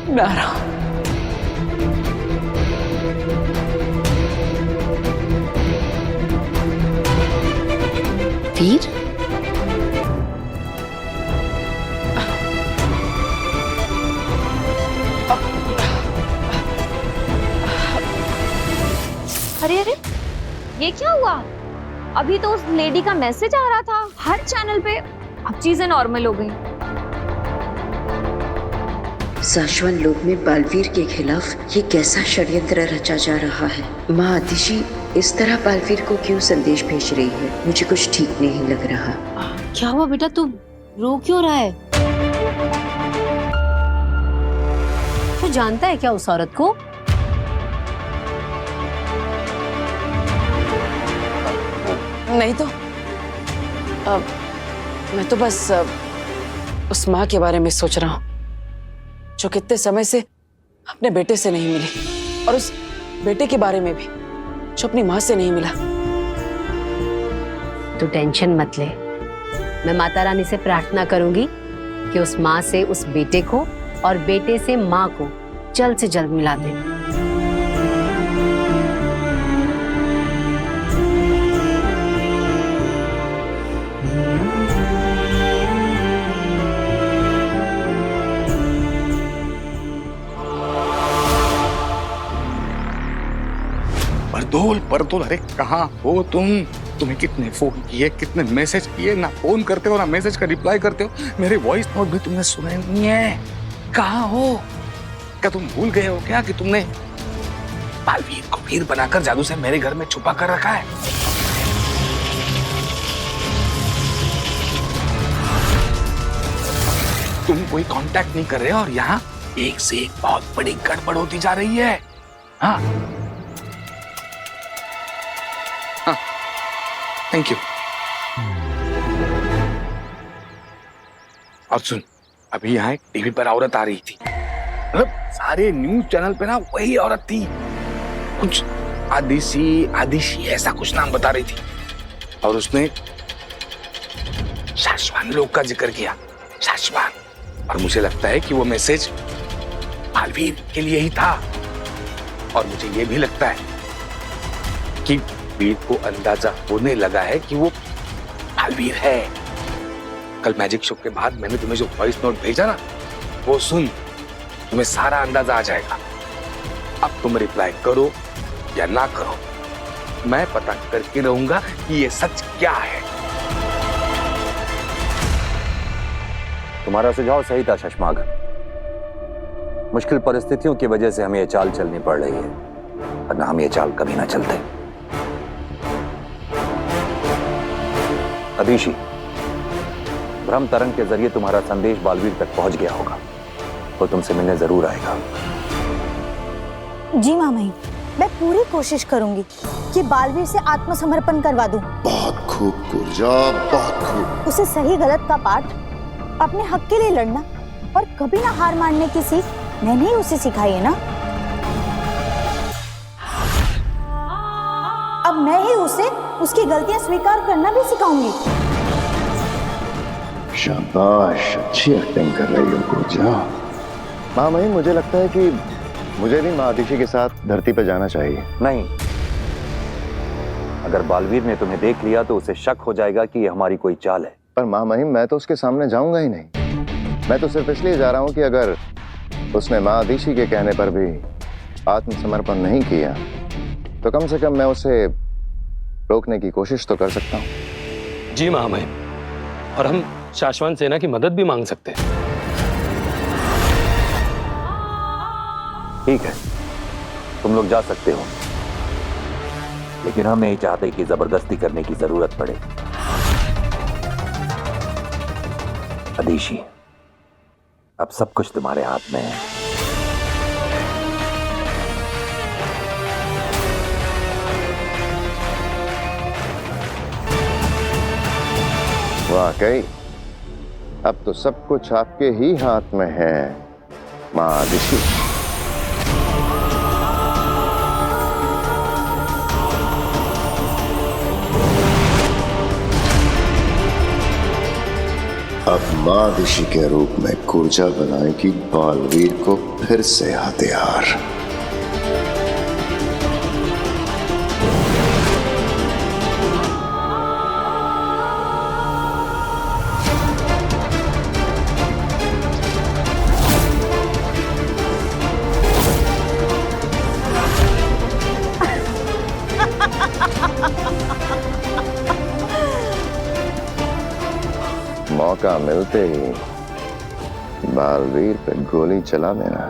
मैं आ रहा हूं। वीर, अरे अरे, ये क्या हुआ? अभी तो उस लेडी का मैसेज आ रहा था हर चैनल पे, अब चीजें नॉर्मल हो गई। शाश्वत लोक में बालवीर के खिलाफ ये कैसा षड्यंत्र रचा जा रहा है? माँ आदिशि इस तरह बालवीर को क्यों संदेश भेज रही है? मुझे कुछ ठीक नहीं लग रहा। क्या हुआ बेटा, तू रो क्यों रहा है? तू जानता है क्या उस औरत को? नहीं तो मैं तो बस उस माँ के बारे में सोच रहा हूँ जो कितने समय से अपने बेटे से नहीं मिली, और उस बेटे के बारे में भी जो अपनी माँ से नहीं मिला। तू टेंशन मत ले, मैं माता रानी से प्रार्थना करूंगी कि उस माँ से उस बेटे को और बेटे से माँ को जल्द से जल्द मिला दे। परदोल, अरे कहाँ हो तुम? तुम्हें कितने फोन किए, कितने मैसेज किए, ना फोन करते हो ना मैसेज का रिप्लाई करते हो। मेरे वॉइस नोट भी तुमने सुने नहीं है। कहाँ हो? क्या तुम भूल गए हो क्या कि तुमने बालवीर को वीर बनाकर जादू से मेरे घर में छुपा कर रखा है? तुम कोई कांटेक्ट नहीं कर रहे और यहाँ एक से एक बहुत बड़ी गड़बड़ होती जा रही है। हाँ, थैंक यू। और सुन, अभी यहाँ एक टीवी पर औरत आ रही थी, मतलब सारे न्यूज चैनल पे ना वही औरत थी, कुछ आदिशी ऐसा कुछ नाम बता रही थी, और उसने शाश्वत लोक का जिक्र किया। शाश्वत, और मुझे लगता है कि वो मैसेज बालवीर के लिए ही था, और मुझे ये भी लगता है कि वीर को अंदाजा होने लगा है कि वो बालवीर है। कल मैजिक शो के बाद मैंने तुम्हें जो वॉइस नोट भेजा ना, वो सुन, तुम्हें सारा अंदाजा आ जाएगा। अब तुम रिप्लाई करो या ना करो, मैं पता करके रहूंगा कि ये सच क्या है। तुम्हारा सुझाव सही था शशमाग। मुश्किल परिस्थितियों की वजह से हमें ये चाल चलनी पड़ रही है, वरना हम ये चाल कभी ना चलते। आदिशि, भ्रम तरंग के जरिए तुम्हारा संदेश बालवीर तक पहुंच गया होगा, वो तुमसे मिलने जरूर आएगा। जी मामाई, मैं पूरी कोशिश करूंगी कि बालवीर से आत्मसमर्पण करवा दूं। बहुत खूब पूजा, बहुत खूब। उसे सही गलत का पाठ, अपने हक के लिए लड़ना और कभी ना हार मानने की सीख मैंने ही उसे सिखाई है ना। अब मैं ही उसे उसकी गलतियां स्वीकार करना भी सिखाऊंगी। शाबाश, अच्छी एक्टिंग कर रही हो पूजा। माँ मही, मुझे लगता है कि मुझे भी माँ आदिशि के साथ धरती पर जाना चाहिए। नहीं, अगर बालवीर ने तुम्हें देख लिया तो उसे शक हो जाएगा कि ये हमारी कोई चाल है। पर माँ मही, मैं तो उसके सामने जाऊंगा ही नहीं। मैं तो सिर्फ इसलिए जा रहा हूँ कि अगर उसने माँ आदिशि के कहने पर भी आत्मसमर्पण नहीं किया तो कम से कम मैं उसे रोकने की कोशिश तो कर सकता हूँ। जी महामहिम, और हम शाश्वत सेना की मदद भी मांग सकते हैं। ठीक है, तुम लोग जा सकते हो, लेकिन हम नहीं चाहते कि जबरदस्ती करने की जरूरत पड़े। आदिशि, अब सब कुछ तुम्हारे हाथ में है। वाकई अब तो सब कुछ आपके ही हाथ में है माँ आदिशि। अब माँ ऋषि के रूप में कूर्जा बनाएगी बालवीर को फिर से हथियार। मौका मिलते ही बालवीर पे गोली चला देना।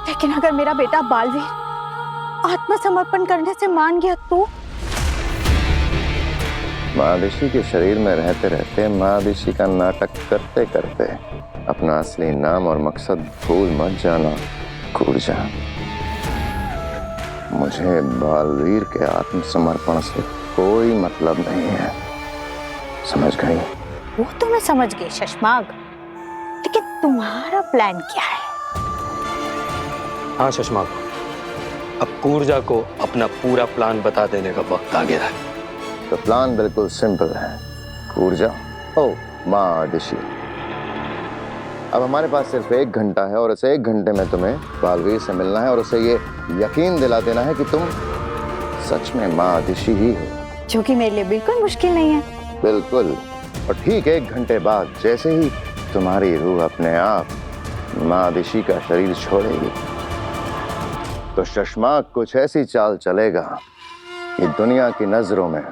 लेकिन अगर मेरा बेटा बालवीर आत्मसमर्पण करने से मान गया तो? महादिशी के शरीर में रहते रहते महादिशी का नाटक करते करते अपना असली नाम और मकसद भूल मत जाना कूर्जा। मुझे बालवीर के आत्मसमर्पण से कोई मतलब नहीं है, समझ गई? वो तो मैं समझ गई शशमाग, लेकिन तुम्हारा प्लान क्या है? हाँ शशमाग, अब कूर्जा को अपना पूरा प्लान बता देने का वक्त आ गया है। तो प्लान बिल्कुल सिंपल है कूर्जा। ओ माँ ऋषि, अब हमारे पास सिर्फ 1 घंटा है और इस 1 घंटे में तुम्हें बालवीर से मिलना है और उसे ये यकीन दिला देना है कि तुम सच में माँ ऋषि ही हो, जो कि मेरे लिए बिल्कुल मुश्किल नहीं है। बिल्कुल। और ठीक 1 घंटे बाद जैसे ही तुम्हारी रूह अपने आप माँ ऋषि का शरीर छोड़ेगी तो शशमाग कुछ ऐसी चाल चलेगा कि दुनिया की नजरों में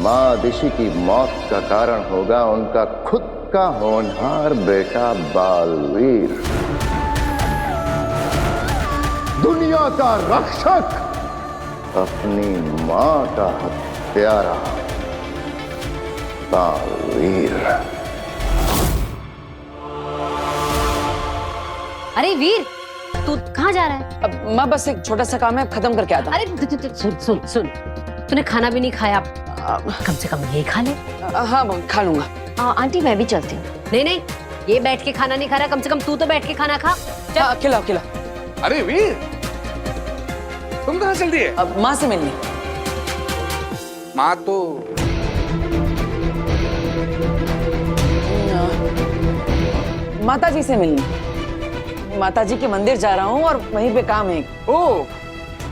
माँ ऋषि की मौत का कारण होगा उनका खुद का होनहार बेटा बालवीर, दुनिया का रक्षक, अपनी माँ का हत्यारा बालवीर। अरे वीर, तू कहाँ जा रहा है? अब माँ बस एक छोटा सा काम है, खत्म करके आता। अरे सुन सुन सुन, तूने खाना भी नहीं खाया, कम से कम ये खा ले। हाँ खा लूंगा। आंटी मैं भी चलती हूँ। नहीं नहीं, ये बैठ के खाना नहीं खा रहा, कम से कम तू तो बैठ के खाना खा। हाँ, खिलाओ खिलाओ। अरे वीर, तुम कहाँ चल दिए? अब माँ से मिलनी। माँ तो माताजी से मिलनी। माताजी के मंदिर जा रहा हूँ और वहीं पे काम है। ओ,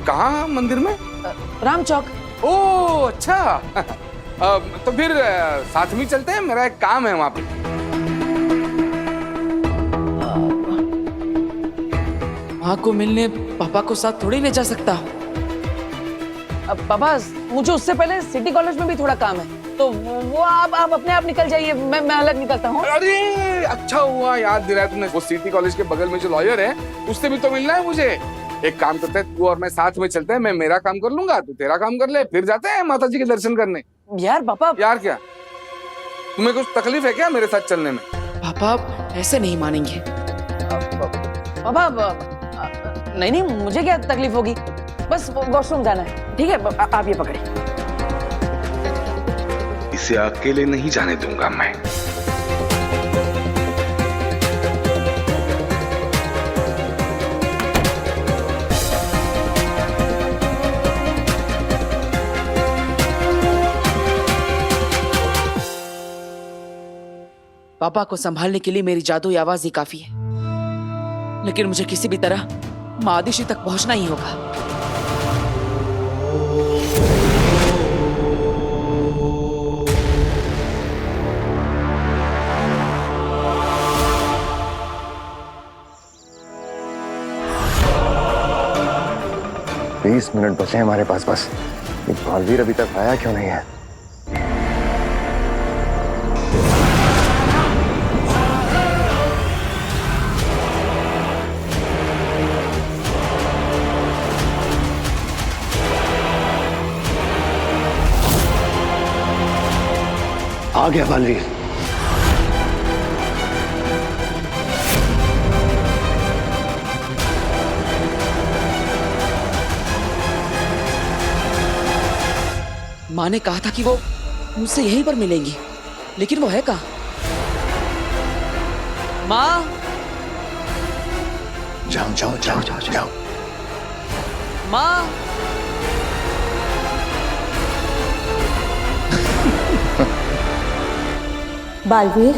कहाँ मंदिर में? राम चौक। ओ अच्छा। तो फिर साथ में चलते हैं, मेरा एक काम है वहां पे। माँ को मिलने पापा को साथ थोड़ी ले जा सकता हूँ। अब पापा, मुझे उससे पहले सिटी कॉलेज में भी थोड़ा काम है, तो वो आप अपने आप निकल जाइए, मैं अलग निकलता हूँ। अरे अच्छा हुआ याद दिलाया तुमने, वो सिटी कॉलेज के बगल में जो लॉयर है उससे भी तो मिलना है मुझे। एक काम करते हैं, तू और मैं साथ में चलते हैं, मैं मेरा काम कर लूंगा, तू तेरा काम कर ले, फिर जाते हैं माताजी के दर्शन करने। यार पापा। यार क्या, तुम्हें कुछ तकलीफ है क्या मेरे साथ चलने में? पापा ऐसे नहीं मानेंगे। पापा नहीं, मुझे क्या तकलीफ होगी, बस वॉशरूम जाना है। ठीक है, आप ये पकड़े। इसे अकेले नहीं जाने दूंगा मैं। पापा को संभालने के लिए मेरी जादुई आवाज ही काफी है, लेकिन मुझे किसी भी तरह मादिशी तक पहुंचना ही होगा। मिनट बचे हमारे पास बस। ये बालवीर अभी तक आया क्यों नहीं है? आ गया बालवीर। माँ ने कहा था कि वो मुझसे यहीं पर मिलेंगी, लेकिन वो है कहाँ? माँ, जाओ जाओ जाओ जाओ जाओ। माँ। बालवीर,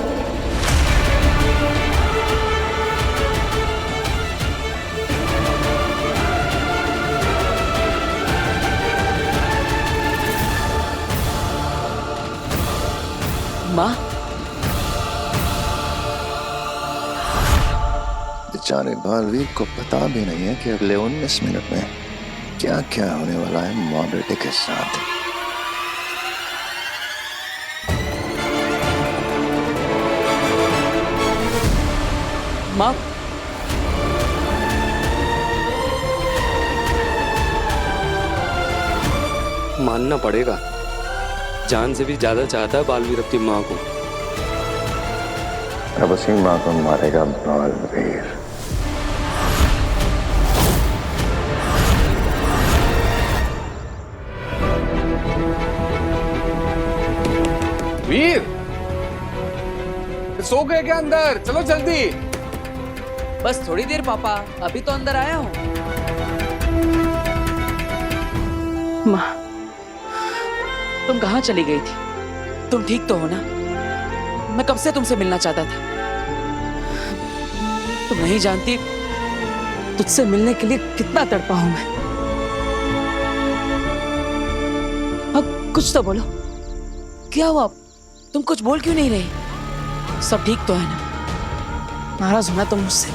माँ, बेचारे बालवीर को पता भी नहीं है कि अगले 19 मिनट में क्या क्या होने वाला है माँ बेटे के साथ। माँ, मानना पड़ेगा, जान से भी ज्यादा चाहता है बालवीर अपनी माँ को। अब उसी माँ को मारेगा बालवीर। वीर, सो गए क्या अंदर? चलो जल्दी। बस थोड़ी देर पापा, अभी तो अंदर आया हूँ। माँ, तुम कहाँ चली गई थी? तुम ठीक तो हो ना? मैं कब से तुमसे मिलना चाहता था। तुम नहीं जानती तुझसे मिलने के लिए कितना तड़पा हूं मैं। अब कुछ तो बोलो, क्या हुआ? तुम कुछ बोल क्यों नहीं रही? सब ठीक तो है ना? नाराज होना तुम मुझसे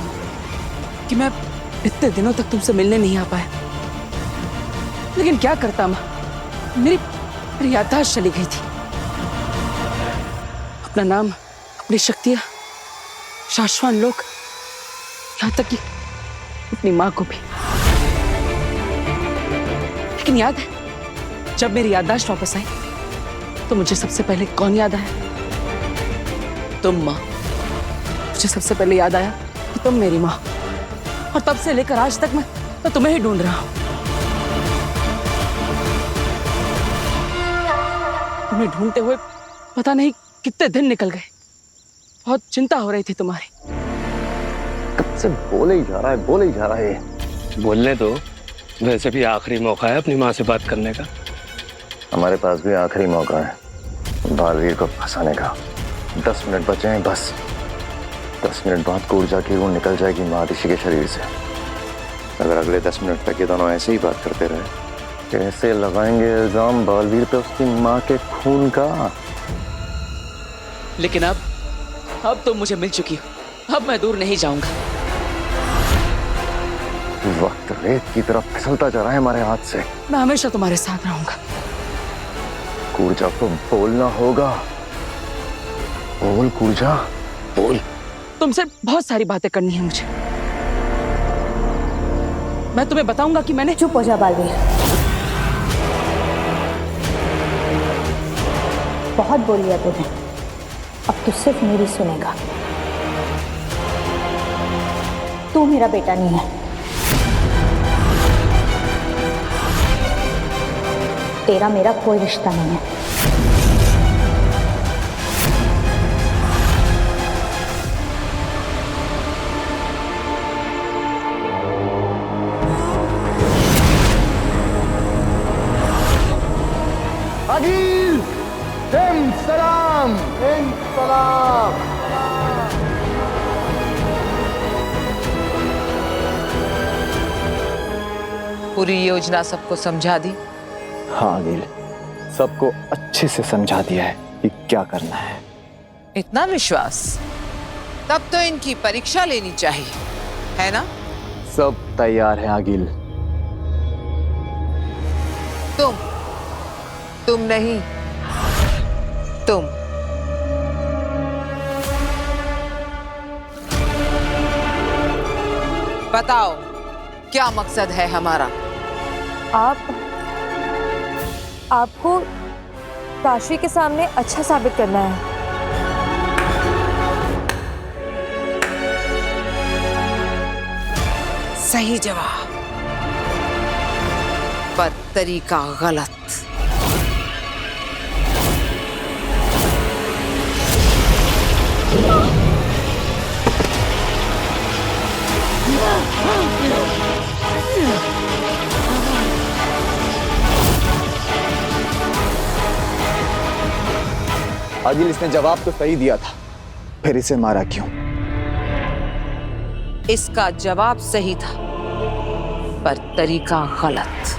कि मैं इतने दिनों तक तुमसे मिलने नहीं आ पाया, लेकिन क्या करता माँ, मेरी याददाश्त चली गई थी। अपना नाम, अपनी शक्तियां, शाश्वत लोग, यहां तक कि अपनी मां को भी। लेकिन याद है, जब मेरी याददाश्त वापस आई तो मुझे सबसे पहले कौन याद आया? तुम मां। मुझे सबसे पहले याद आया कि तुम मेरी मां, और तब से लेकर आज तक मैं तुम्हें ही ढूंढ रहा हूं। तुम्हें ढूंढते हुए पता नहीं कितने दिन निकल गए। बहुत चिंता हो रही थी तुम्हारी। कब से बोले ही जा रहा है, बोले ही जा रहा है। बोलने दो, वैसे भी आखिरी मौका है अपनी माँ से बात करने का। हमारे पास भी आखिरी मौका है बालवीर को फंसाने का। 10 मिनट बचे हैं बस। 10 मिनट बाद ऊर्जा की रूह निकल जाएगी महादिशी के शरीर से। अगर अगले 10 मिनट तक ये दोनों ऐसे ही बात करते रहे, कैसे लगाएंगे इल्जाम बालवीर पे उसकी माँ के खून का। लेकिन अब तुम मुझे मिल चुकी हो, अब मैं दूर नहीं जाऊंगा। वक्त रेत की तरफ फिसलता जा रहा है हमारे हाथ से। मैं हमेशा तुम्हारे साथ रहूंगा। ऊर्जा को बोलना होगा। बोल ऊर्जा, बोल। तुमसे बहुत सारी बातें करनी है मुझे। मैं तुम्हें बताऊंगा कि मैंने। चुप हो जा बालवीर, बहुत बोल लिया तूने, अब तू सिर्फ मेरी सुनेगा। तू मेरा बेटा नहीं है, तेरा मेरा कोई रिश्ता नहीं है। अगिल, सलाम, सलाम। पूरी योजना सबको समझा दी? हाँ अनिल, सबको अच्छे से समझा दिया है कि क्या करना है। इतना विश्वास? तब तो इनकी परीक्षा लेनी चाहिए, है ना? सब तैयार है अगिल। तुम नहीं, तुम। बताओ क्या मकसद है हमारा? आपको काशी के सामने अच्छा साबित करना है। सही जवाब, पर तरीका गलत। आदिल, इसने जवाब तो सही दिया था, फिर इसे मारा क्यों? इसका जवाब सही था, पर तरीका गलत।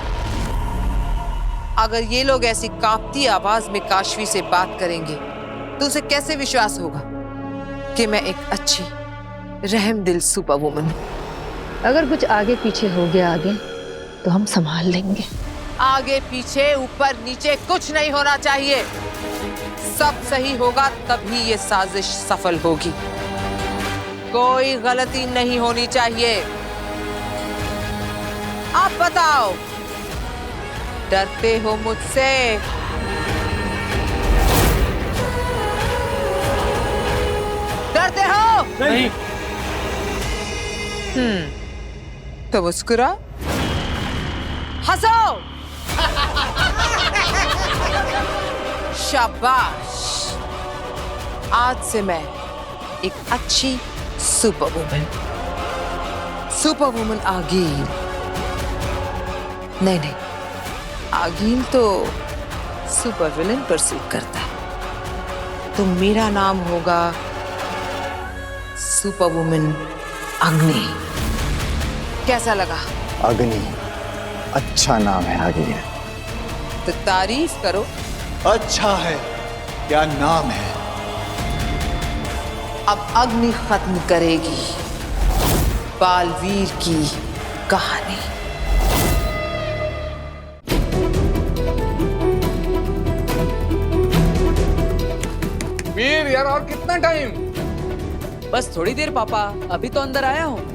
अगर ये लोग ऐसी कांपती आवाज में काशवी से बात करेंगे तो उसे कैसे विश्वास होगा कि मैं एक अच्छी रहमदिल सुपर वुमन हूं। अगर कुछ आगे पीछे हो गया आगे तो हम संभाल लेंगे। आगे पीछे ऊपर नीचे कुछ नहीं होना चाहिए। सब सही होगा तभी ये साजिश सफल होगी। कोई गलती नहीं होनी चाहिए। आप बताओ, डरते हो मुझसे? डरते हो? नहीं। तो मुस्कुरा, हंसो। शाबाश। आज से मैं एक अच्छी सुपर वुमन आगील। नहीं, आगील तो सुपर विलन पर सूट करता है। तो मेरा नाम होगा सुपर वुमन अग्नि। कैसा लगा? अग्नि अच्छा नाम है आगे। तो तारीफ करो। अच्छा है, क्या नाम है? अब अग्नि खत्म करेगी बालवीर की कहानी। वीर यार, और कितना टाइम? बस थोड़ी देर पापा, अभी तो अंदर आया हूँ।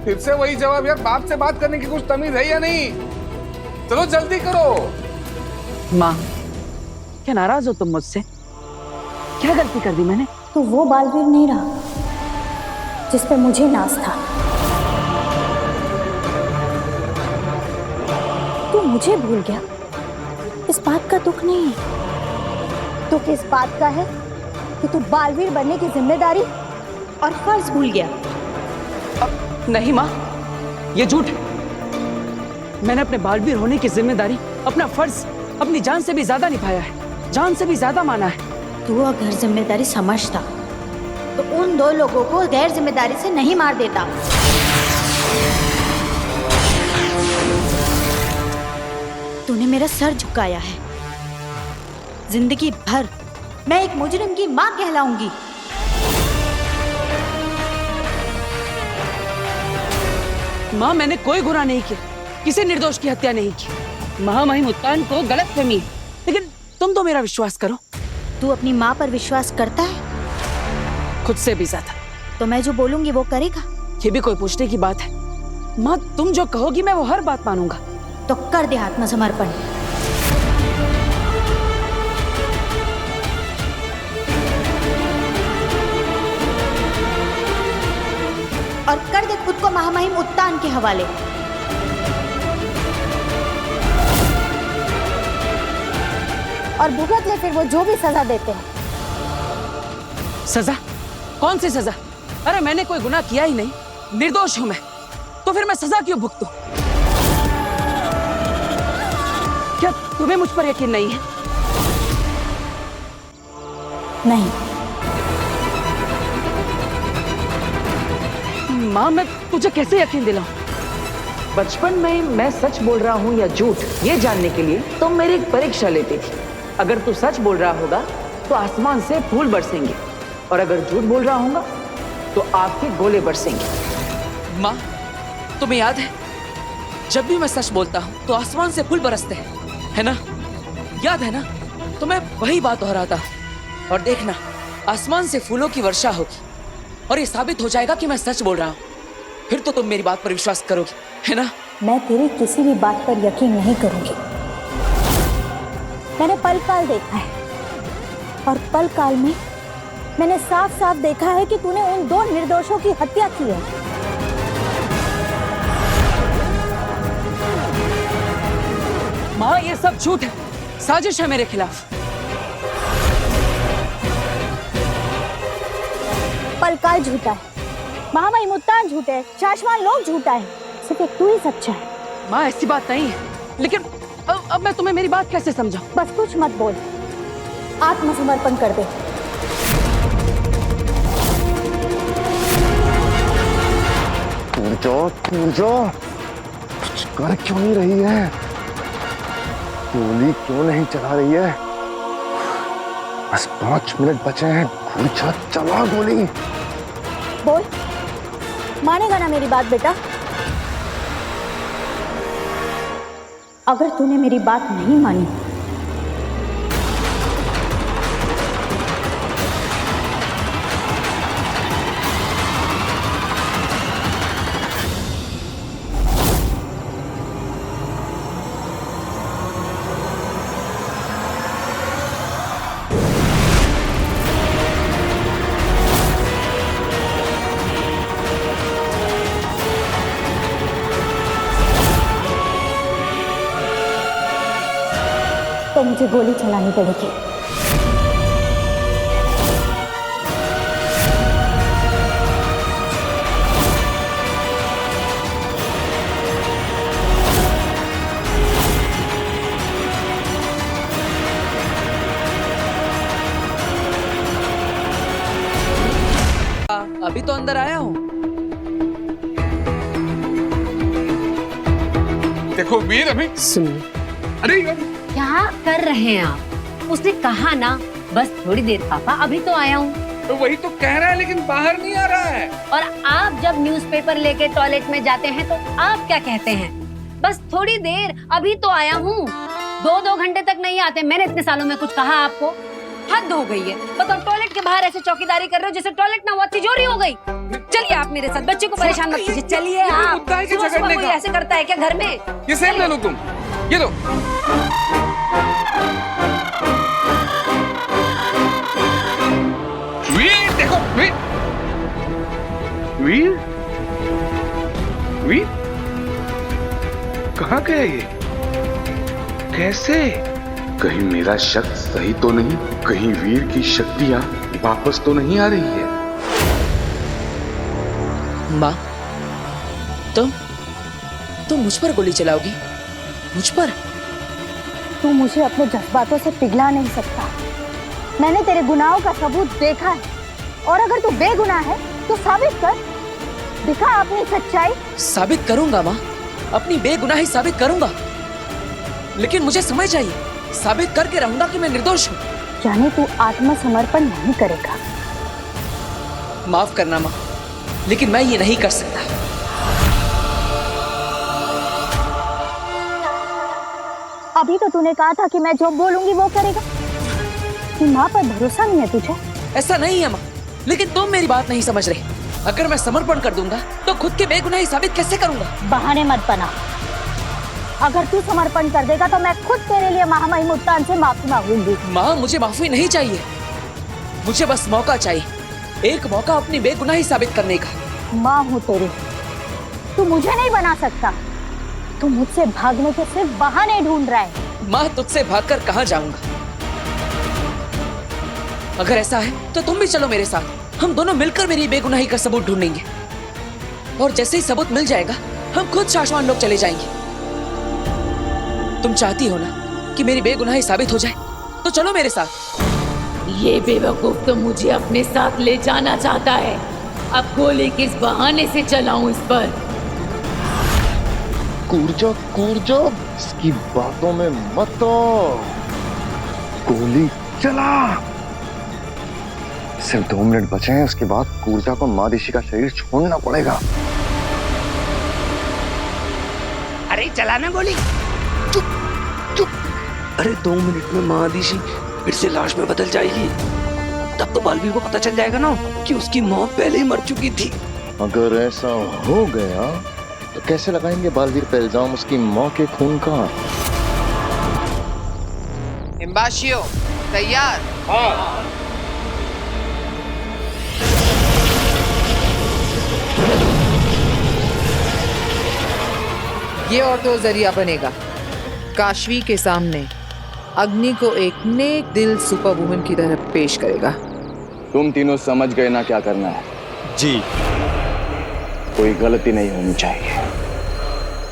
फिर से वही जवाब यार, बाप से बात करने की कुछ तमीज है या नहीं? चलो जल्दी करो। माँ, क्या नाराज हो तुम मुझसे? क्या गलती कर दी मैंने? तो वो बालवीर नहीं रहा जिस पे मुझे नाज था। तू मुझे भूल गया, इस बात का दुख नहीं है। दुख इस बात का है कि तू बालवीर बनने की जिम्मेदारी और फर्ज भूल गया। नहीं माँ, ये झूठ है। मैंने अपने बालवीर होने की जिम्मेदारी, अपना फर्ज अपनी जान से भी ज्यादा निभाया है, जान से भी ज्यादा माना है। तू अगर जिम्मेदारी समझता तो उन दो लोगों को गैर जिम्मेदारी से नहीं मार देता। तूने मेरा सर झुकाया है। जिंदगी भर मैं एक मुजरिम की मां कहलाऊंगी। माँ, मैंने कोई गुनाह नहीं किया, किसी निर्दोष की हत्या नहीं की। महामहिम उत्तान को गलतफहमी है, लेकिन तुम तो मेरा विश्वास करो। तू अपनी माँ पर विश्वास करता है? खुद से भी ज्यादा। तो मैं जो बोलूंगी वो करेगा? ये भी कोई पूछने की बात है? माँ, तुम जो कहोगी मैं वो हर बात मानूंगा। तो कर दे आत्मसमर्पण। और कर दे खुद को महामहिम उत्तान के हवाले। और भुगत ले फिर वो जो भी सजा देते हैं। सजा? कौन सी सजा? अरे मैंने कोई गुनाह किया ही नहीं, निर्दोष हूं मैं, तो फिर मैं सजा क्यों भुगतूं? क्या तुम्हें मुझ पर यकीन नहीं है? नहीं। माँ, मैं तुझे कैसे यकीन दिलाऊं? बचपन में मैं सच बोल रहा हूँ या झूठ, ये जानने के लिए तुम मेरी एक परीक्षा लेती थी। अगर तू सच बोल रहा होगा तो आसमान से फूल बरसेंगे, और अगर झूठ बोल रहा होगा तो आपके गोले बरसेंगे। माँ, तुम्हें याद है जब भी मैं सच बोलता हूँ तो आसमान से फूल बरसते हैं, है ना? याद है ना? तो मैं वही बात दोहराता हूँ। और देखना, आसमान से फूलों की वर्षा होगी और ये साबित हो जाएगा कि मैं सच बोल रहा हूँ। फिर तो तुम मेरी बात पर विश्वास करोगी, है ना? मैं तेरी किसी भी बात पर यकीन नहीं करूंगी। मैंने पल काल देखा है, और पल काल में मैंने साफ साफ देखा है कि तूने उन दो निर्दोषों की हत्या की है। माँ, ये सब झूठ है, साजिश है मेरे खिलाफ। पल काल झूठा है, महामहिम उत्तान झूठे है, शाश्वान लोग झूठा है, सिर्फ एक तू ही सच्चा है। माँ, ऐसी बात नहीं है, लेकिन अब मैं तुम्हें मेरी बात कैसे समझाऊं? बस कुछ मत बोल, आत्मसमर्पण कर दे। पूजा कुछ कर क्यों नहीं रही है? गोली क्यों नहीं चला रही है? बस 5 मिनट बचे हैं। पूजा चला गोली। बोल, मानेगा ना मेरी बात बेटा? अगर तूने मेरी बात नहीं मानी तो मुझे गोली चलानी पड़ेगी। अभी तो अंदर आया हूँ। देखो वीर, अभी सुनो, अरे क्या कर रहे हैं आप? उसने कहा ना बस थोड़ी देर पापा, अभी तो आया हूँ। तो वही तो कह रहा है, लेकिन बाहर नहीं आ रहा है। और आप जब न्यूज़पेपर लेके टॉयलेट में जाते हैं तो आप क्या कहते हैं? बस थोड़ी देर, अभी तो आया हूँ। 2-2 घंटे तक नहीं आते। मैंने इतने सालों में कुछ कहा आपको? हद हो गई है। बताओ, टॉयलेट के बाहर ऐसे चौकीदारी कर रहे हो जैसे टॉयलेट ना हुआ तिजोरी हो गई। चलिए आप मेरे साथ, बच्चे को परेशान मत कीजिए। चलिए आप। सुबह कोई ऐसे करता है क्या घर में? ये सेब ले लो तुम, ये लो। वीर देखो, वीर वीर वीर कहाँ गया ये? कैसे? कहीं मेरा शक सही तो नहीं? कहीं वीर की शक्तियां वापस तो नहीं आ रही है? माँ, तुम मुझ पर गोली चलाओगी? मुझ पर? तू मुझे अपने जज्बातों से पिघला नहीं सकता। मैंने तेरे गुनाहों का सबूत देखा है, और अगर तू बेगुनाह है तो साबित कर, दिखा अपनी सच्चाई। साबित करूंगा माँ, अपनी बेगुनाही साबित करूंगा, लेकिन मुझे समय चाहिए। साबित करके रहूंगा कि मैं निर्दोष हूँ। यानी तू आत्मसमर्पण नहीं करेगा? माफ करना माँ, लेकिन मैं ये नहीं कर सकता। अभी तो तूने कहा था कि मैं जो बोलूंगी वो करेगा। कि माँ पर भरोसा नहीं है तुझे? ऐसा नहीं है माँ, लेकिन तुम मेरी बात नहीं समझ रहे। अगर मैं समर्पण कर दूंगा तो खुद की बेगुनाही साबित कैसे करूंगा? बहाने मत बना। अगर तू समर्पण कर देगा तो मैं खुद तेरे लिए महामहिम उत्तान से माफी मांगूंगी। माँ, मुझे माफी नहीं चाहिए, मुझे बस मौका चाहिए, एक मौका अपनी बेगुनाही साबित करने का। माँ हूँ तेरी, तू मुझे नहीं बना सकता। तू मुझसे भागने के सिर्फ बहाने ढूंढ रहा है। माँ, तुझसे भागकर कहाँ जाऊंगा? अगर ऐसा है तो तुम भी चलो मेरे साथ। हम दोनों मिलकर मेरी बेगुनाही का सबूत ढूंढेंगे, और जैसे ही सबूत मिल जाएगा हम खुद शाश्वान लोग चले जाएंगे। तुम चाहती हो ना कि मेरी बेगुनाही साबित हो जाए, तो चलो मेरे साथ। ये बेवकूफ तो मुझे अपने साथ ले जाना चाहता है। अब गोली किस बहाने से चलाऊं इस पर? कूर्जो, इसकी बातों में मत आओ। गोली चला। सिर्फ 2 मिनट बचे हैं, उसके बाद कूर्जा को मादिशी का शरीर छोड़ना पड़ेगा। अरे चलाना गोली। चुप। अरे 2 मिनट में महादिशी फिर से लाश में बदल जाएगी। तब तो बालवीर को पता चल जाएगा ना कि उसकी माँ पहले ही मर चुकी थी। अगर ऐसा हो गया तो कैसे लगाएंगे बालवीर पे इल्जाम उसकी माँ के खून का? हिम्बाशियो तैयार? हाँ। ये ऑटो जरिया बनेगा काशवी के सामने अग्नि को एक नेक दिल सुपर वुमन की तरह पेश करेगा। तुम तीनों समझ गए ना क्या करना है? जी। कोई गलती नहीं होनी चाहिए।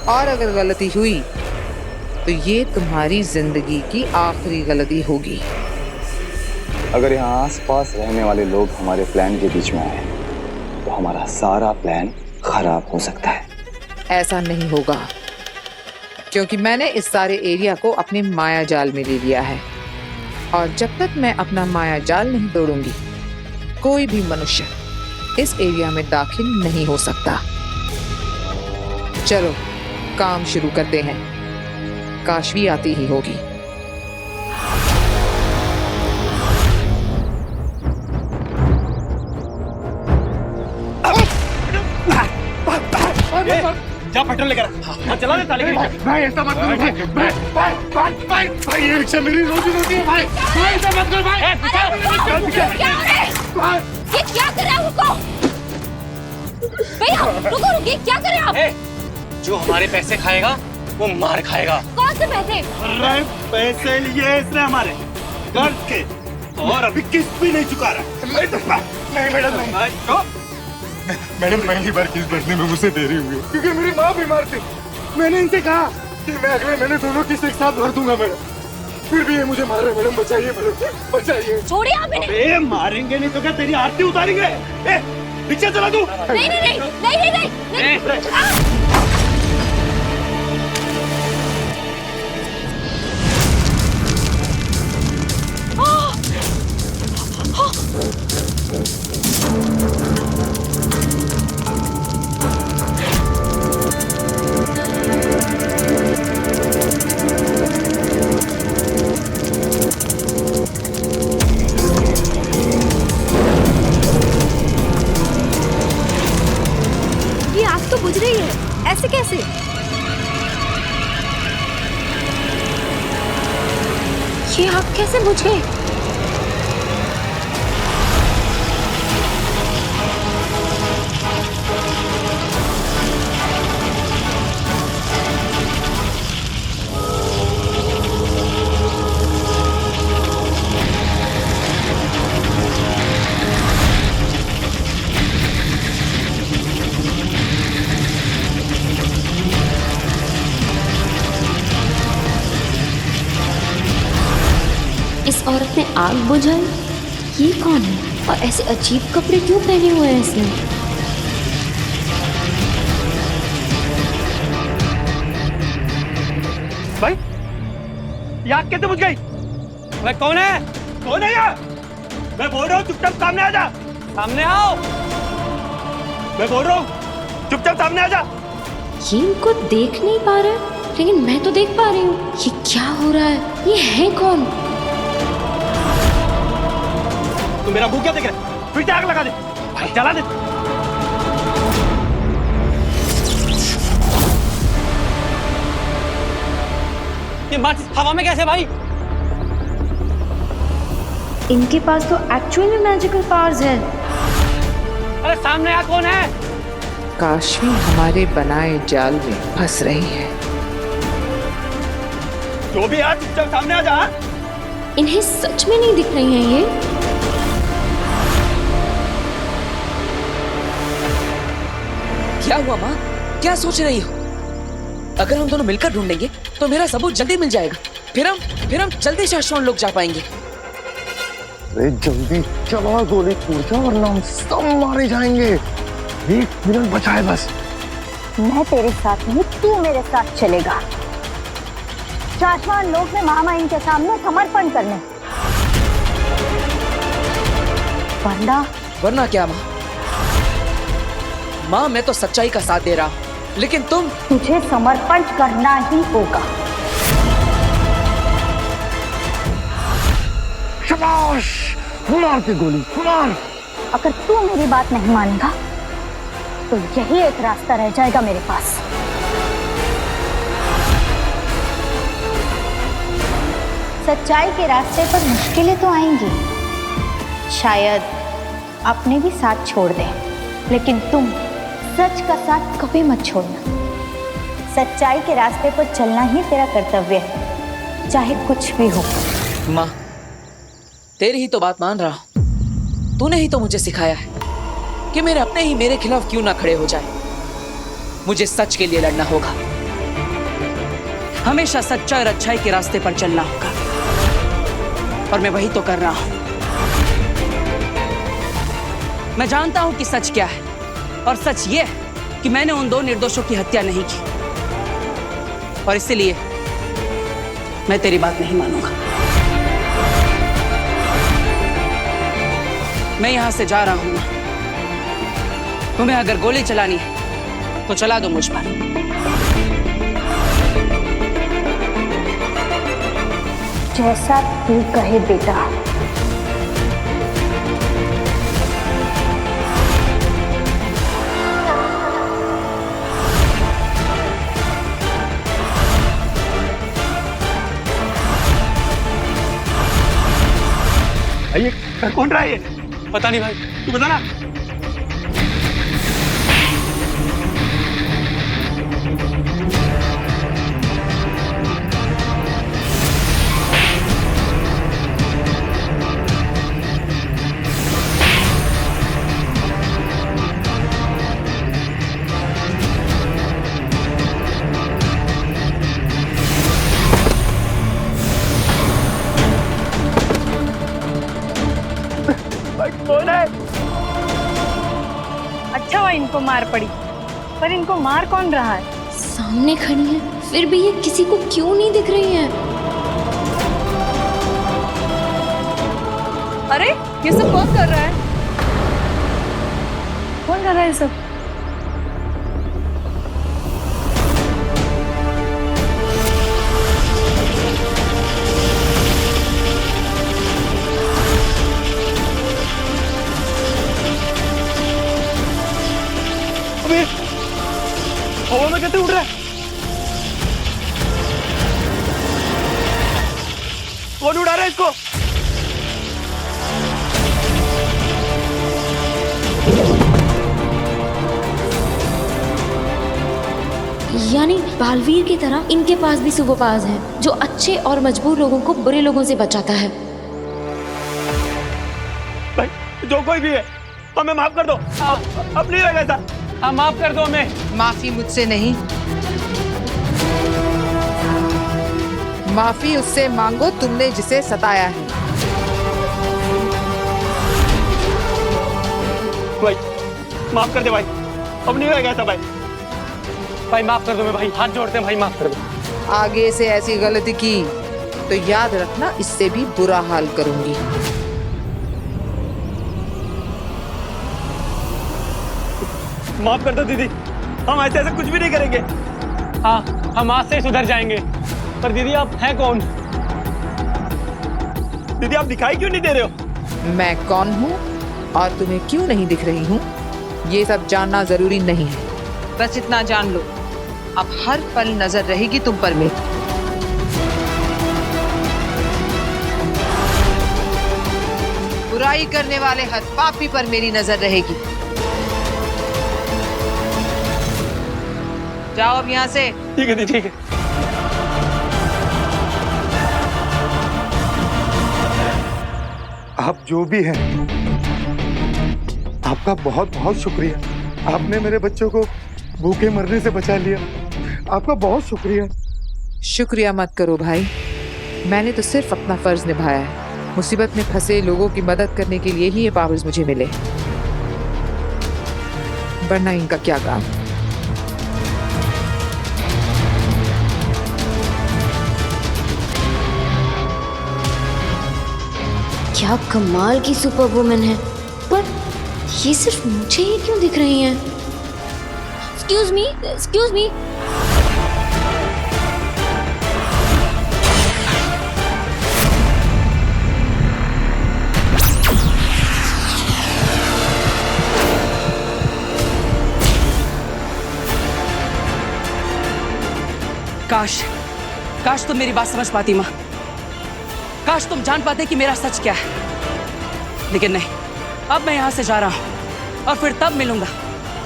और अगर गलती हुई तो ये तुम्हारी जिंदगी की आखिरी गलती होगी। अगर यहाँ आसपास रहने वाले लोग हमारे प्लान के बीच में आए तो हमारा सारा प्लान खराब हो सकता है। ऐसा नहीं होगा, क्योंकि मैंने इस सारे एरिया को अपने माया जाल में ले लिया है, और जब तक मैं अपना माया जाल नहीं तोड़ूंगी, कोई भी मनुष्य इस एरिया में दाखिल नहीं हो सकता। चलो काम शुरू करते हैं, काशवी आती ही होगी। जा पेट्रोल लेकर आ, चला दे ताले की। भाई ऐसा मत करो भाई ये रिक्शा मेरी रोजी रोटी है भाई ऐसा मत करो भाई। ये क्या कर रहे हो? रुको भैया, रुको रुकिए, क्या कर रहे हैं आप? जो हमारे पैसे खाएगा वो मार खाएगा। कौन से पैसे? अरे पैसे लिए इसने हमारे कर्ज के, और अभी किस्त भी नहीं चुका रहा। नहीं मैडम नहीं, मैडम पहली बार किस्त भरने में मुझसे देरी हुई है क्योंकि मेरी माँ बीमार थी। मैंने इनसे कहा कि मैं अगले महीने दोनों किस्त एक साथ भर दूंगा मैडम, फिर भी ये मुझे मार रहे। मैडम बचाइए, मैडम बचाइए। छोड़िए आप इन्हें। अरे मारेंगे नहीं तो क्या तेरी आरती उतारेंगे? रिक्शा चला तू। नहीं नहीं नहीं नहीं नहीं नहीं। बुझ रही है, ऐसे कैसे? ये आग कैसे बुझ गई? इस औरत ने आग बुझाई? ये कौन है और ऐसे अजीब कपड़े क्यों पहने हुए हैं इसने? भाई ये आग कैसे बुझ गई? भाई कौन है? कौन है यार? मैं बोल रहा हूँ चुपचाप सामने आ जा। सामने आओ, मैं बोल रहा हूँ चुपचाप सामने आ जा। ये इनको देख नहीं पा रहा, लेकिन मैं तो देख पा रही हूँ। ये क्या हो रहा है? ये है कौन? तू मेरा मुंह क्या देख रहा है? फिर से आग लगा दे, जला दे। ये माचिस हवा में कैसे भाई? इनके पास तो एक्चुअली मैजिकल पावर्स है। अरे सामने आ, कौन है? काशवी हमारे बनाए जाल में फंस रही है। जो भी है चुपचाप सामने आ जा। इन्हें सच में नहीं दिख रही हैं ये। क्या हुआ माँ? क्या सोच रही हो? अगर हम दोनों मिलकर ढूंढेंगे तो मेरा सबूत जल्दी मिल जाएगा। फिर हम जल्दी शाश्वत लोग जा पाएंगे। अरे जल्दी चला, गोली कूद जा वरना हम सब मारे जाएंगे। 1 मिनट बचा है बस। मैं तेरे साथ नहीं, तू मेरे साथ चलेगा। शाश्वत लोग में महामाइन के सामने समर्पण करने। वरना क्या माँ? माँ मैं तो सच्चाई का साथ दे रहा हूँ, लेकिन तुझे समर्पण करना ही होगा। शाबाश, मार के गोली मार। अगर तू मेरी बात नहीं मानेगा तो यही एक रास्ता रह जाएगा मेरे पास। सच्चाई के रास्ते पर मुश्किलें तो आएंगी, शायद अपने भी साथ छोड़ दे, लेकिन तुम सच का साथ कभी मत छोड़ना। सच्चाई के रास्ते पर चलना ही तेरा कर्तव्य है, चाहे कुछ भी हो। माँ तेरी ही तो बात मान रहा हूँ। तूने ही तो मुझे सिखाया है कि मेरे अपने ही मेरे खिलाफ क्यों ना खड़े हो जाए। मुझे सच के लिए लड़ना होगा, हमेशा सच्चाई और अच्छाई के रास्ते पर चलना होगा, और मैं वही तो कर रहा हूँ। मैं जानता हूं कि सच क्या है, और सच ये है कि मैंने उन 2 निर्दोषों की हत्या नहीं की, और इसलिए मैं तेरी बात नहीं मानूंगा। मैं यहां से जा रहा हूं ना। तुम्हें अगर गोली चलानी है तो चला दो मुझ पर। जैसा तू कहे बेटा। ये घर कौन रहा है? ये पता नहीं भाई, तू बता ना। अच्छा हुआ इनको मार पड़ी, पर इनको मार कौन रहा है? सामने खड़ी है, फिर भी ये किसी को क्यों नहीं दिख रही है? अरे ये सब कौन कर रहा है? कौन कर रहा है सब? हवा में कैसे उड़ रहा है? कौन उड़ा रहा है इसको? यानी बालवीर की तरह इनके पास भी सुपर पावर्स हैं, जो अच्छे और मजबूर लोगों को बुरे लोगों से बचाता है। भाई जो कोई भी है, हमें माफ कर दो। अब नहीं रहेगा ऐसा। हाँ माफ कर दो हमें। माफी मुझसे नहीं, माफी उससे मांगो तुमने जिसे सताया है। भाई माफ कर दे भाई, अब नहीं रहेगा ऐसा भाई। भाई माफ कर दो मैं, भाई हाथ जोड़ते हैं भाई, माफ कर दो। आगे से ऐसी गलती की तो याद रखना, इससे भी बुरा हाल करूंगी। माफ कर दो दीदी, हम ऐसे कुछ भी नहीं करेंगे। हाँ हम आज से ही सुधर जाएंगे। पर दीदी आप हैं कौन? दीदी आप दिखाई क्यों नहीं दे रहे हो? मैं कौन हूँ और तुम्हें क्यों नहीं दिख रही हूँ, ये सब जानना जरूरी नहीं है। बस इतना जान लो, अब हर पल नजर रहेगी तुम पर मेरी। बुराई करने वाले हर पापी पर मेरी नजर रहेगी। जाओ अब यहाँ से। ठीक है ठीक है। आप जो भी हैं, आपका बहुत बहुत शुक्रिया। आपने मेरे बच्चों को भूखे मरने से बचा लिया, आपका बहुत शुक्रिया। शुक्रिया मत करो भाई, मैंने तो सिर्फ अपना फर्ज निभाया है। मुसीबत में फंसे लोगों की मदद करने के लिए ही ये पावर्स मुझे मिले, वरना इनका क्या काम। क्या कमाल की सुपर वुमन है, पर ये सिर्फ मुझे ही क्यों दिख रही हैं? Excuse me, excuse me. काश काश तुम मेरी बात समझ पाती माँ, काश तुम जान पाते कि मेरा सच क्या है। लेकिन नहीं, अब मैं यहां से जा रहा हूं और फिर तब मिलूंगा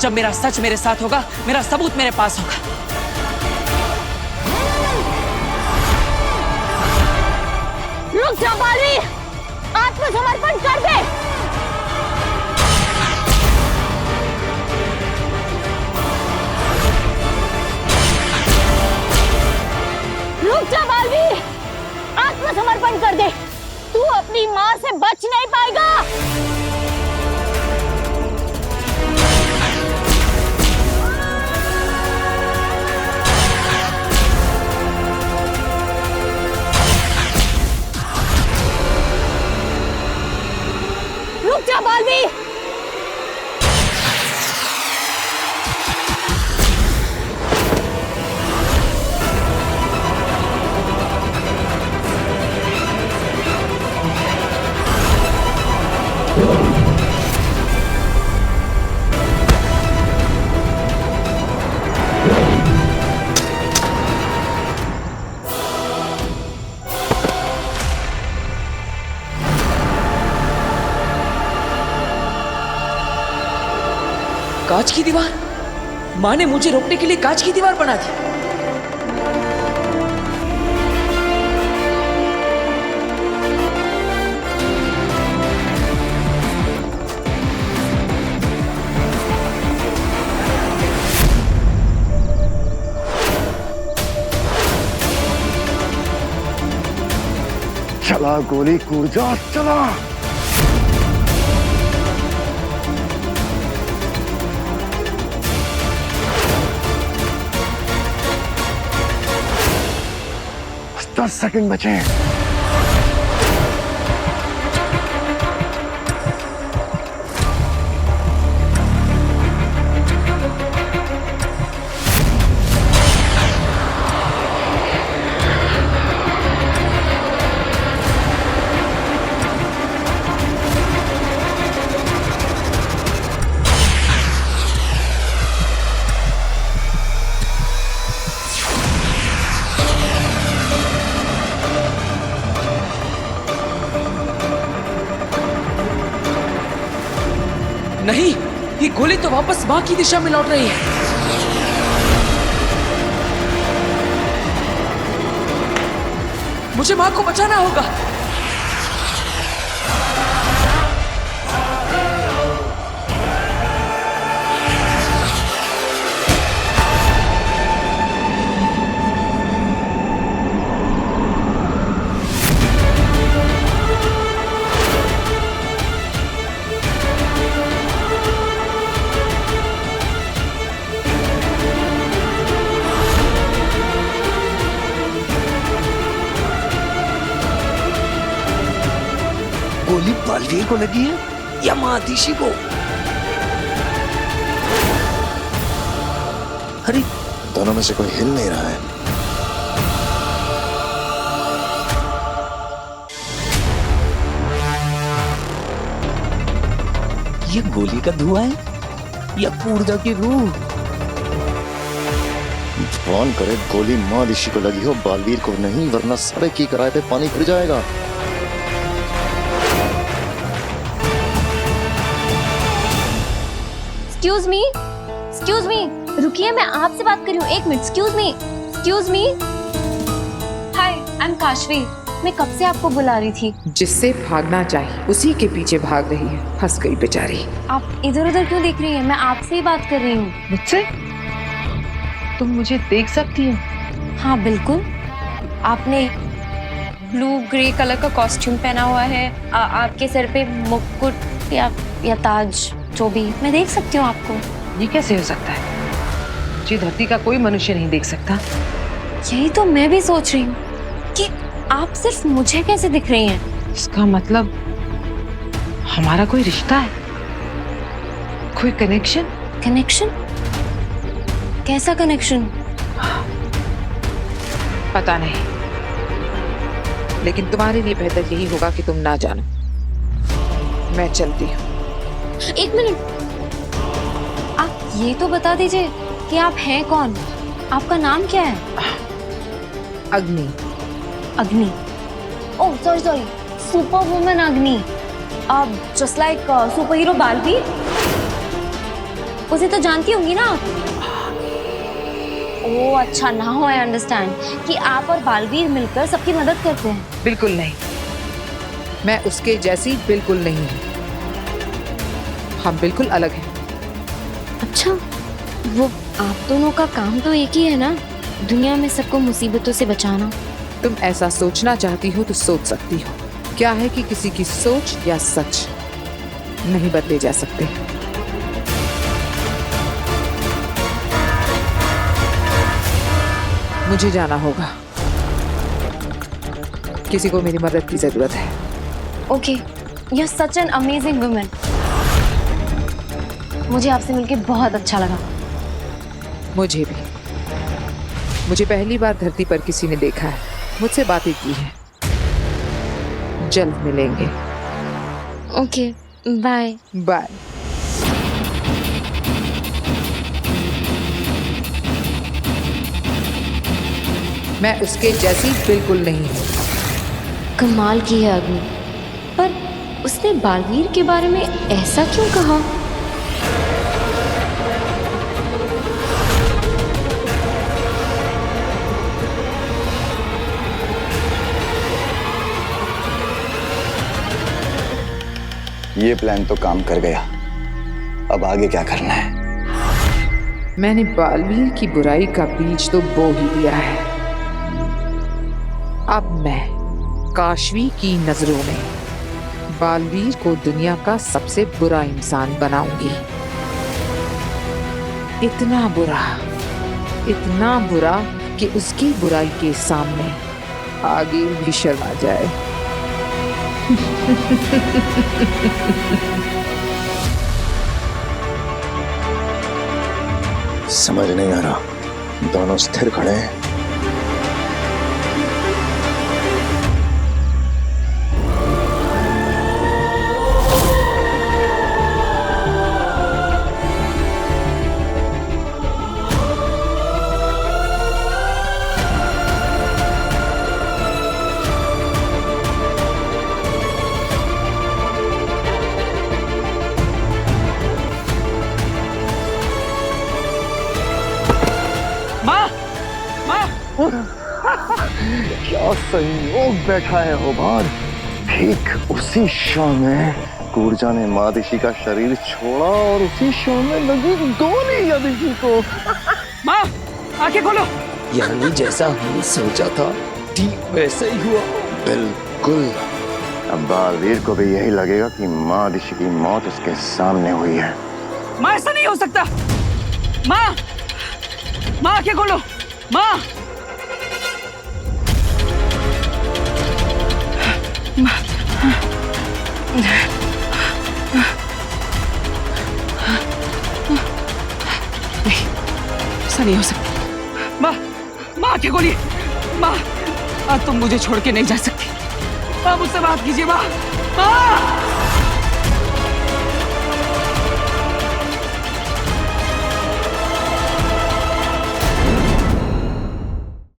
जब मेरा सच मेरे साथ होगा, मेरा सबूत मेरे पास होगा। रुक जा बालवीर, आत्मसमर्पण कर दे। रुक जा बालवीर, आत्मसमर्पण कर दे। तू अपनी मां से बच नहीं पाएगा। बालवीर! कांच की दीवार? माँ ने मुझे रोकने के लिए कांच की दीवार बना दी। चला गोली, कूद जा, चला। बस 10 सेकंड बचे। नहीं, ये गोली तो वापस माँ की दिशा में लौट रही है। मुझे माँ को बचाना होगा। गोली बालवीर को लगी है या महादिशी को? अरे दोनों में से कोई हिल नहीं रहा है। ये गोली का धुआं है या पूर्जा की रूह? भगवान करे गोली माँ ऋषि को लगी हो, बालवीर को नहीं, वरना सारे की किराए पे पानी फिर जाएगा। एक्सक्यूज मी, रुकिए, मैं आपसे बात कर रही हूँ। एक minute, excuse me. Hi, I am Kashvi. मैं कब से आपको बुला रही थी। जिससे भागना चाहिए उसी के पीछे भाग रही है, फंस गई बेचारी। आप इधर उधर क्यों देख रही हैं? मैं आपसे ही बात कर रही हूँ। मुझसे? तुम मुझे देख सकती हो? हाँ बिल्कुल। आपने ब्लू ग्रे कलर का कॉस्ट्यूम पहना हुआ है, आपके सर पे मुकुट या ताज, जो भी, मैं देख सकती हूँ आपको। ये कैसे हो सकता है? मुझे धरती का कोई मनुष्य नहीं देख सकता। यही तो मैं भी सोच रही हूँ कि आप सिर्फ मुझे कैसे दिख रही हैं। इसका मतलब हमारा कोई रिश्ता है, कोई कनेक्शन? कनेक्शन? कैसा कनेक्शन? पता नहीं, लेकिन तुम्हारे लिए बेहतर यही होगा कि तुम ना जानो। मैं चलती हूँ। एक मिनट, आप ये तो बता दीजिए कि आप हैं कौन? आपका नाम क्या है? अग्नि। अग्नि? ओह सॉरी, सुपर वुमन अग्नि। Just like super hero Baalveer. उसे तो जानती होंगी ना आप? ओह अच्छा, नाउ आई अंडरस्टैंड कि आप और बालवीर मिलकर सबकी मदद करते हैं। बिल्कुल नहीं, मैं उसके जैसी बिल्कुल नहीं हूँ। हम बिल्कुल अलग हैं। अच्छा, वो आप दोनों का काम तो एक ही है ना, दुनिया में सबको मुसीबतों से बचाना। तुम ऐसा सोचना चाहती हो तो सोच सकती हो। क्या है कि किसी की सोच या सच नहीं बदले जा सकते। मुझे जाना होगा, किसी को मेरी मदद की जरूरत है। Okay, you are such an amazing woman. मुझे आपसे मिलके बहुत अच्छा लगा। मुझे भी। मुझे पहली बार धरती पर किसी ने देखा है, मुझसे बातें की है। जल्द मिलेंगे। Okay, bye. बाय। मैं उसके जैसी बिल्कुल नहीं हूँ। कमाल की है अग्नि, पर उसने बालवीर के बारे में ऐसा क्यों कहा? ये प्लान तो काम कर गया, अब आगे क्या करना है? मैंने बालवीर की बुराई का बीज तो बो ही दिया है। अब मैं काशवी की नजरों में बालवीर को दुनिया का सबसे बुरा इंसान बनाऊंगी। इतना बुरा कि उसकी बुराई के सामने आगे भी शर्मा जाए। समझ नहीं आ रहा, दोनों स्थिर खड़े हैं। क्या संयोग बैठा है ओबार। ठीक उसी क्षण में कूर्जा ने मादिशी का शरीर छोड़ा और उसी क्षण में लगी गोली यादिशी को। माँ, आंखें खोलो। यानी जैसा हमने सोचा था ठीक वैसा ही हुआ। बिल्कुल। अब बालवीर को भी यही लगेगा कि मादिशी की मौत उसके सामने हुई है। माँ, ऐसा नहीं हो सकता। माँ, आंखें खोलो। माँ, ऐसा नहीं हो सकता। माँ आंखें खोलिए। माँ, आज तुम मुझे छोड़ के नहीं जा सकती। माँ, मुझसे बात कीजिए। माँ।